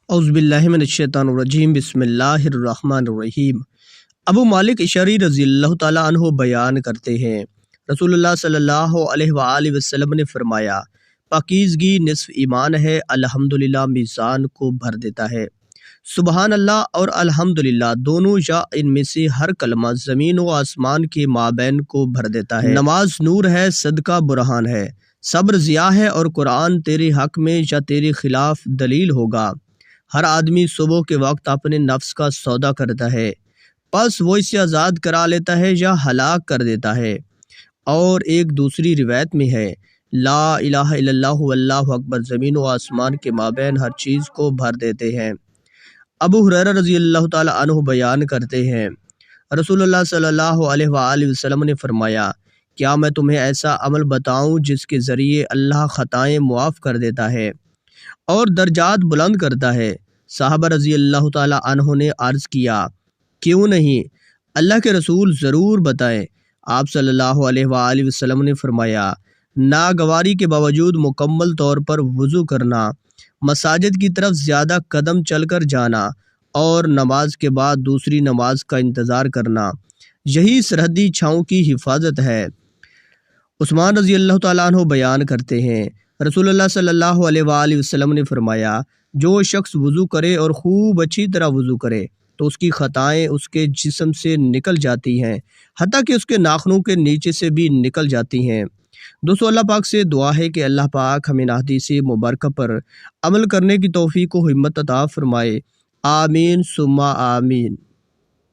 اعوذ باللہ من الشیطان الرجیم، بسم اللہ الرحمن الرحیم۔ ابو مالک اشعری رضی اللہ تعالیٰ عنہ بیان کرتے ہیں، رسول اللہ صلی اللہ علیہ وآلہ وسلم نے فرمایا، پاکیزگی نصف ایمان ہے، الحمدللہ میزان کو بھر دیتا ہے۔ سبحان اللہ اور الحمدللہ دونوں یا ان میں سے ہر کلمہ زمین و آسمان کے مابین کو بھر دیتا ہے۔ نماز نور ہے، صدقہ برہان ہے، صبر ضیاء ہے، اور قرآن تیرے حق میں یا تیرے خلاف دلیل ہوگا۔ ہر آدمی صبح کے وقت اپنے نفس کا سودا کرتا ہے، پس وہ اسے آزاد کرا لیتا ہے یا ہلاک کر دیتا ہے۔ اور ایک دوسری روایت میں ہے، لا الہ الا اللہ واللہ اکبر زمین و آسمان کے مابین ہر چیز کو بھر دیتے ہیں۔ ابو ہریرہ رضی اللہ تعالیٰ عنہ بیان کرتے ہیں، رسول اللہ صلی اللہ علیہ وآلہ وسلم نے فرمایا، کیا میں تمہیں ایسا عمل بتاؤں جس کے ذریعے اللہ خطائیں معاف کر دیتا ہے اور درجات بلند کرتا ہے؟ صحابہ رضی اللہ تعالیٰ عنہ نے عرض کیا، کیوں نہیں اللہ کے رسول، ضرور بتائیں۔ آپ صلی اللہ علیہ وآلہ وسلم نے فرمایا، ناگواری کے باوجود مکمل طور پر وضو کرنا، مساجد کی طرف زیادہ قدم چل کر جانا، اور نماز کے بعد دوسری نماز کا انتظار کرنا، یہی سرحدی چھاؤں کی حفاظت ہے۔ عثمان رضی اللہ تعالیٰ عنہ بیان کرتے ہیں، رسول اللہ صلی اللہ علیہ وآلہ وسلم نے فرمایا، جو شخص وضو کرے اور خوب اچھی طرح وضو کرے تو اس کی خطائیں اس کے جسم سے نکل جاتی ہیں، حتیٰ کہ اس کے ناخنوں کے نیچے سے بھی نکل جاتی ہیں۔ دوستو، اللہ پاک سے دعا ہے کہ اللہ پاک ہمیں احادیث مبارکہ پر عمل کرنے کی توفیق و ہمت عطا فرمائے۔ آمین ثم آمین۔